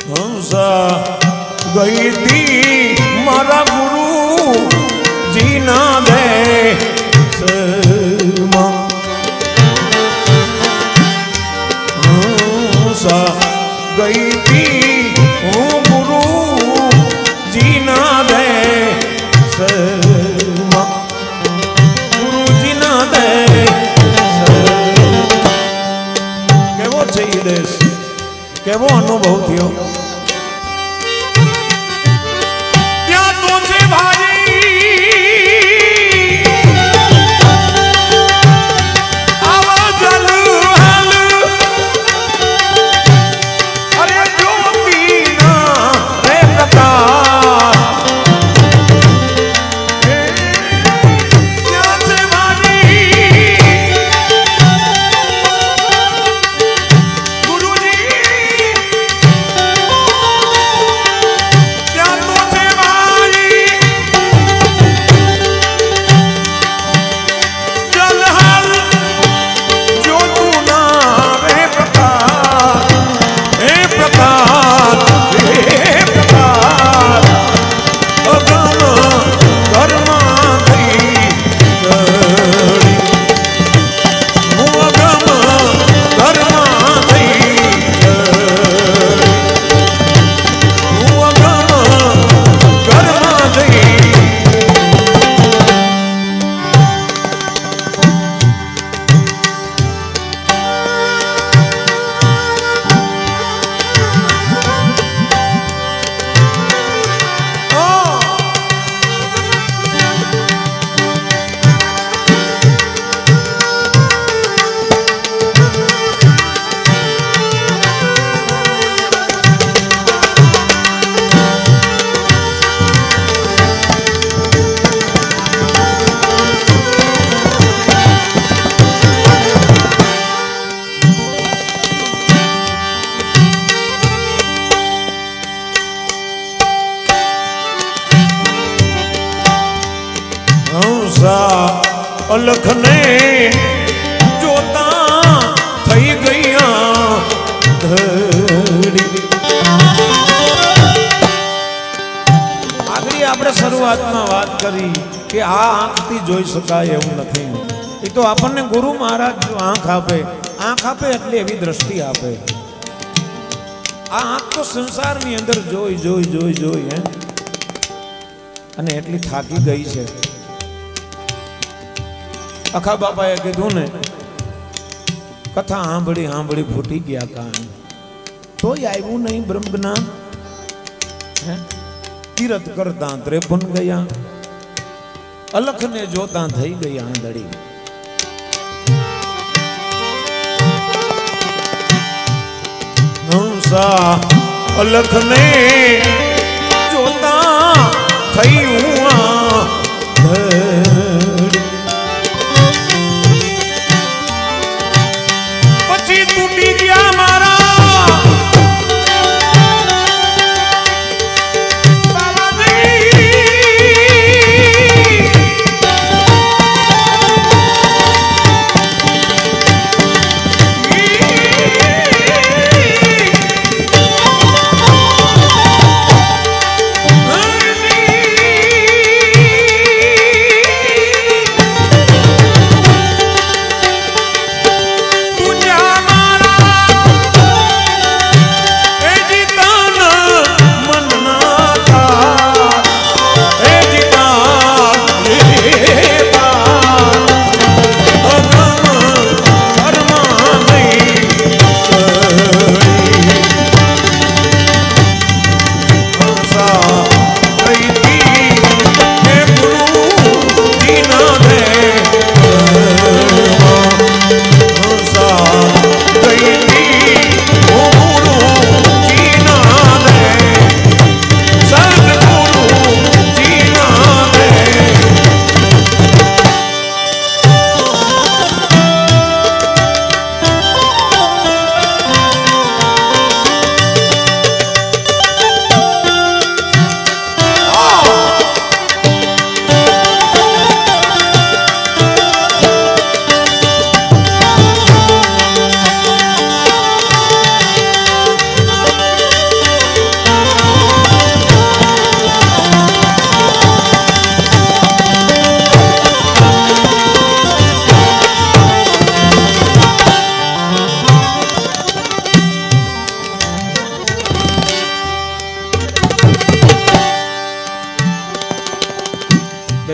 હંસા ગઈ તી મારા ગુરુ જીના દે હંસા ગઈ તી હું ગુરુ જીના દે ગુરુજીના દે કેવો છે એ દેશ, કેવો અનુભવ થયો? ત્યાં તો છે ભાઈ આવા જલ હાલ, અરે જ્યોતિના રે પ્રકાશ અલખને જોતા થઈ ગયા ધડી. આગળ આપણે શરૂઆતમાં વાત કરી કે આ આંખથી જોઈ શકાય એવું નથી. એ તો આપણને ગુરુ મહારાજ જો આંખ આપે એટલે એવી દ્રષ્ટિ આપે. આ આંખ તો સંસારની અંદર જોઈ હે અને એટલી થાકી ગઈ છે. અખા બાપાએ કીધું ને, કથા સાંભળી ફૂટી ગયા કાન, તોય આવ્યું નહીં બ્રહ્મ જ્ઞાન. તીરથ કરતા 53 ગયા, અલખને જોતા થઈ ગઈ આંધળી. હંસા અલખને જોતા થયું આંધળી. પછી તૂટી ગયા મારા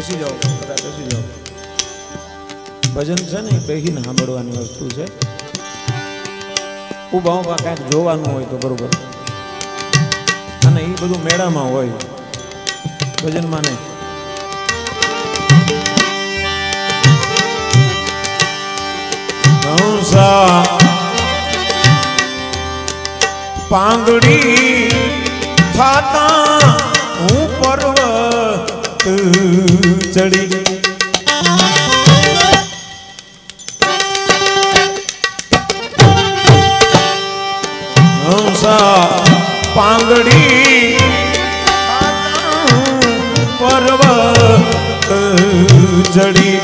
બેસી જાઓ, બધા બેસી જાઓ. ભજન છે ને બેહીને સાંભળવાની વસ્તુ છે. ઉભા ઉભા કાંઈક જોવાનું હોય તો બરોબર, અને એ બધું મેળામાં હોય, ભજનમાં નહીં. પાંગડી થાતા હું પર્વત ચડી, પાંગડી પર્વત ચડી,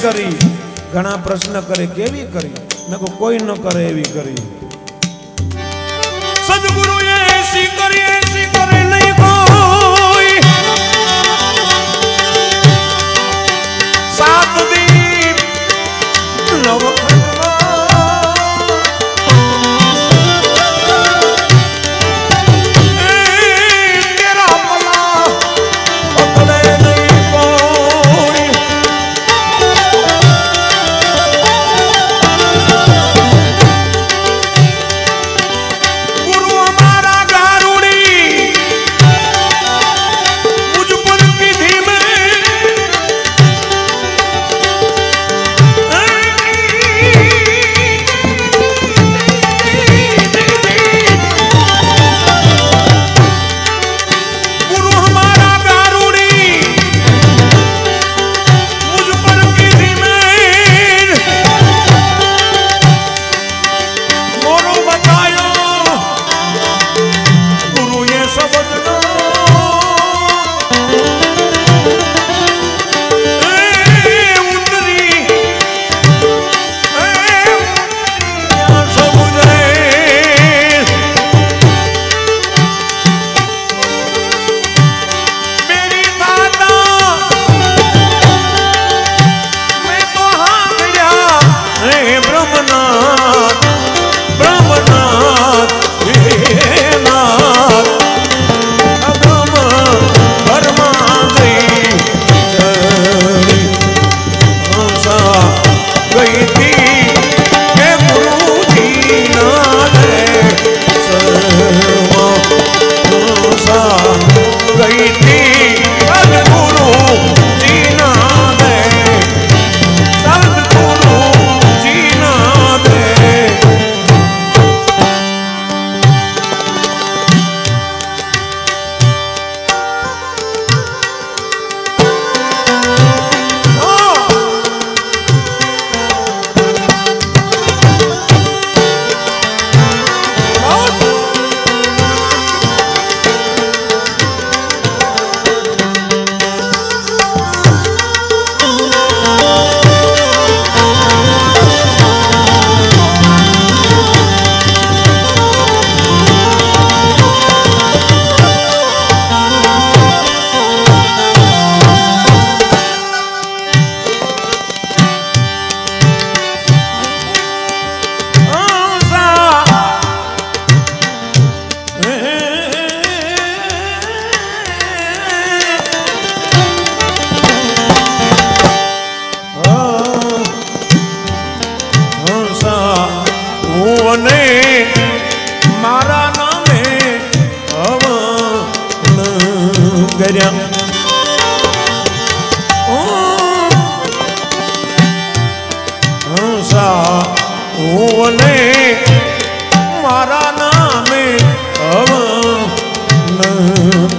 કરી. ઘણા પ્રશ્ન કરે કેવી કરી, મેં કહું કોઈ ન કરે એવી કરી. સદગુરુએ એસી કરે નહીં કોઈ. સાત દીપ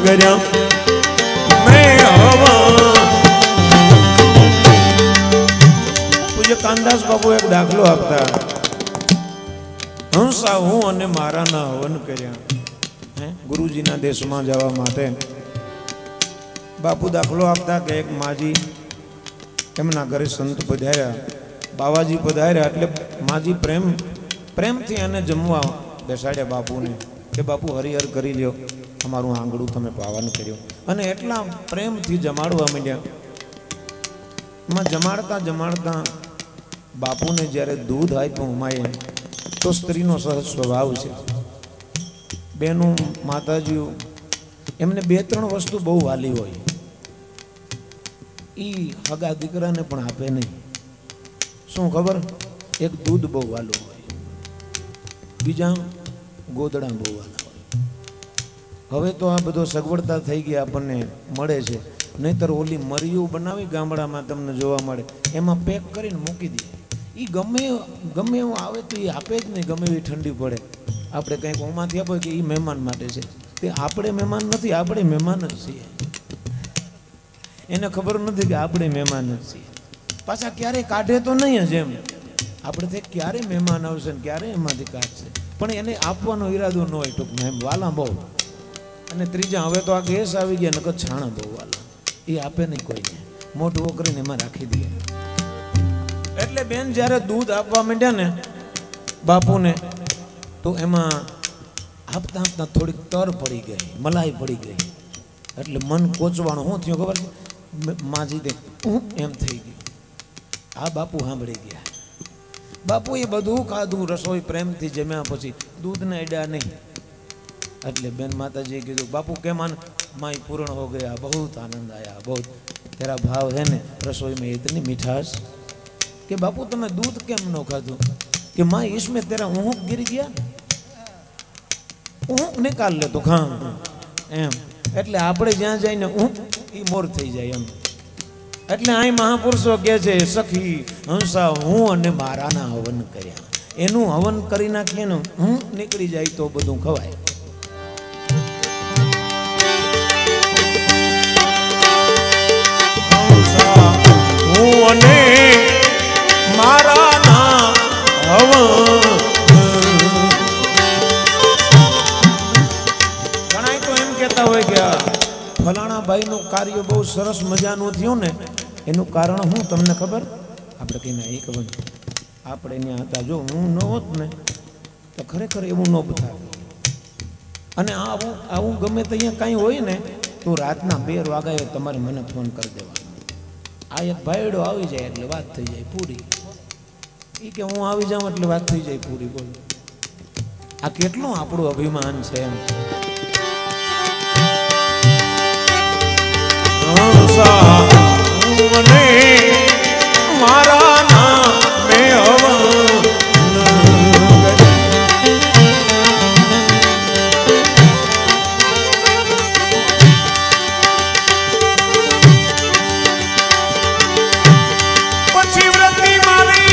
કર્યા મેં હવન. પૂજ્ય કાનદાસ બાપુ એક દાખલો આપતા, હંસા હું અને મારાના હવન કર્યા. ગુરુજીના દેશમાં જવા માટે બાપુ દાખલો આપતા કે એક માજી એમના ઘરે સંત પધાર્યા, બાવાજી પધાર્યા એટલે માજી પ્રેમથી એને જમવા બેસાડ્યા બાપુને કે બાપુ હરિહર કરી લ્યો, અમારું આંગળું તમે પાવન કર્યું. અને એટલા પ્રેમથી જમાડવા માંડ્યા. એમાં જમાડતા જમાડતા બાપુને જ્યારે દૂધ આપ્યું માએ, તો સ્ત્રીનો સહજ સ્વભાવ છે, બેનું માતાજીઓ એમને 2-3 વસ્તુ બહુ વાલી હોય. એ હગા દીકરાને પણ આપે નહીં. શું ખબર? એક દૂધ બહુ વાલું હોય, બીજા ગોદડા બહુ વાલા હોય. હવે તો આ બધો સગવડતા થઈ ગયા, આપણને મળે છે. નહીતર ઓલી મરીયું બનાવી ગામડામાં તમને જોવા મળે, એમાં પેક કરીને મૂકી દે. એ ગમે એવું આવે તો એ આપે જ નહીં, ગમે એવી ઠંડી પડે. આપણે કંઈક ઓમાંથી આપો કે એ મહેમાન માટે છે, તે આપણે મહેમાન નથી, આપણે મહેમાન જ છીએ. એને ખબર નથી કે આપણે મહેમાન જ છીએ. પાછા ક્યારેય કાઢે તો નહીં જ, એમ આપણે તે ક્યારે મહેમાન આવશે ને ક્યારે એમાંથી કાઢશે, પણ એને આપવાનો ઈરાદો ન હોય ટૂંકમાં, એમ વાલા બહુ. અને ત્રીજા, હવે તો આ ગેસ આવી ગયા, નકર છાણા બહુ વાલા, એ આપે નહીં કોઈને, મોઢું કરીને એમાં રાખી દે. એટલે બેન જ્યારે દૂધ આપવા માંડ્યા ને બાપુને, તો એમાં આપતા આપતા થોડીક તર પડી ગઈ, મલાઈ પડી ગઈ. એટલે મન કોચવાનું શું થયું ખબર છે? માજી દે એમ થઈ ગયું. આ બાપુ સાંભળી ગયા. બાપુએ બધું ખાધું, રસોઈ પ્રેમથી જમ્યા, પછી દૂધને અડ્યા નહીં. એટલે બેન માતાજીએ કીધું, બાપુ કેમ આન? माई पूर्ण हो गया, बहुत आनंद आया, बहुत तेरा भाव है ने रसोई में इतनी मिठास कि बापू तुम्हें दूध केम न खाधु कि माँ इसमें तेरा ऊँट गिर गया, ऊँट निकाल ले तो खा एम. એટલે આપણે જ્યાં જઈને ઈ મોર થઈ જાય એમ. એટલે આ મહાપુરુષો કહે છે, સખી હંસા હું અને મારાના હવન કર્યા. એનું હવન કરી નાખીએ ને હું નીકળી જાય તો બધું ખવાય. હંસા હું અને મારાના હવન. હોય કે ફલાણા ભાઈ નું કાર્ય બહુ સરસ મજાનું થયું ને, એનું કારણ હું તમને ખબર? આપણે કહીને એ ખબર, આપણે ત્યાં હતા, જો હું ન હોત ને તો ખરેખર એવું ન થાય. અને આવું ગમે તો અહીંયા કાંઈ હોય ને તો રાતના 2 વાગ્યે તમારે મને ફોન કરી દેવાનો. આ એક ભાઈડો આવી જાય એટલે વાત થઈ જાય પૂરી. એ કે હું આવી જાઉં એટલે વાત થઈ જાય પૂરી. બોલો આ કેટલું આપણું અભિમાન છે એમ. મારા ના મેં પછી વ્રતી મારી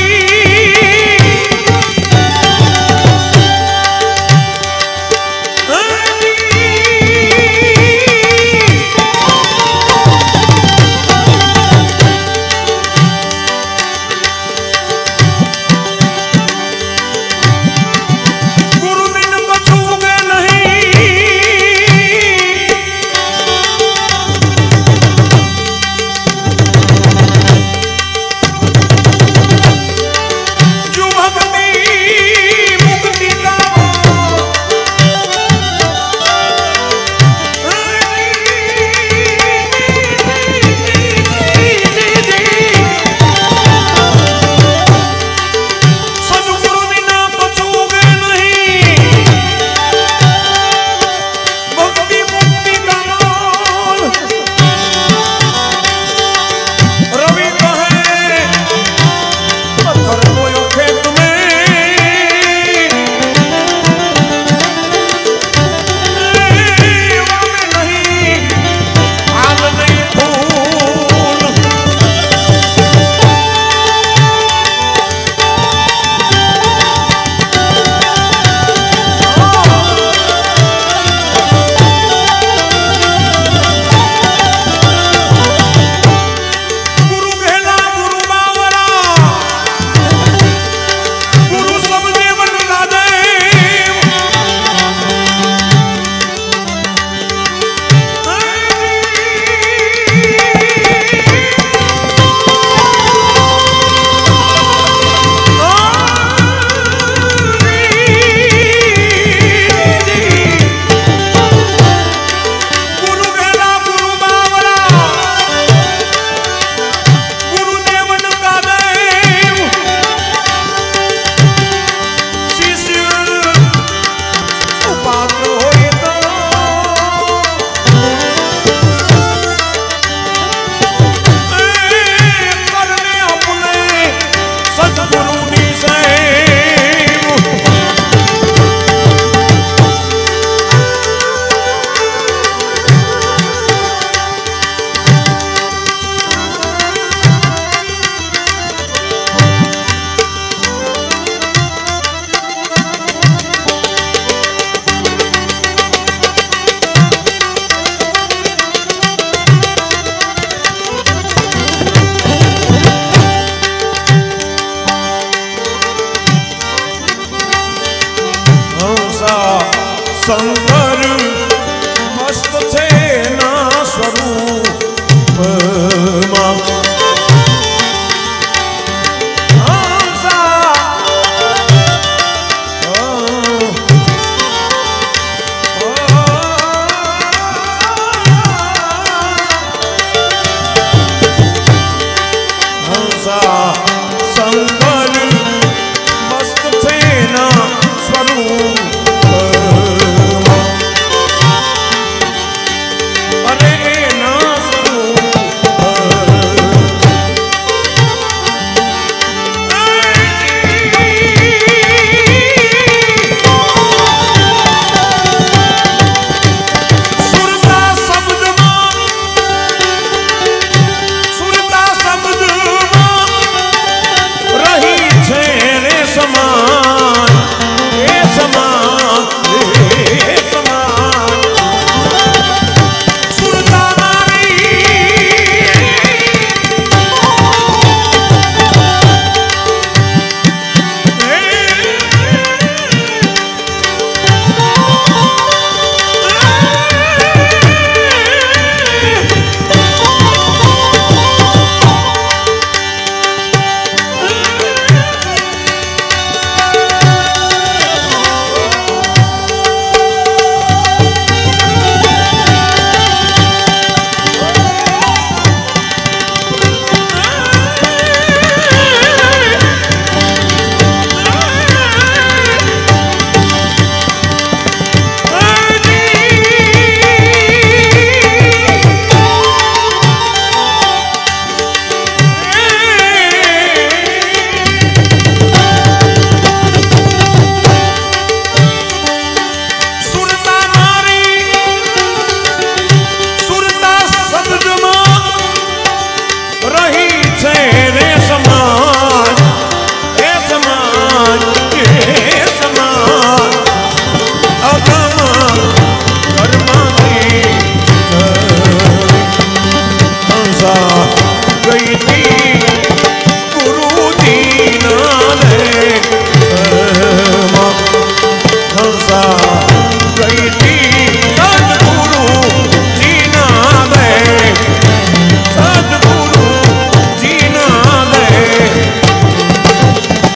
ખબર મસ્ત છે ના સ્વરૂપમાં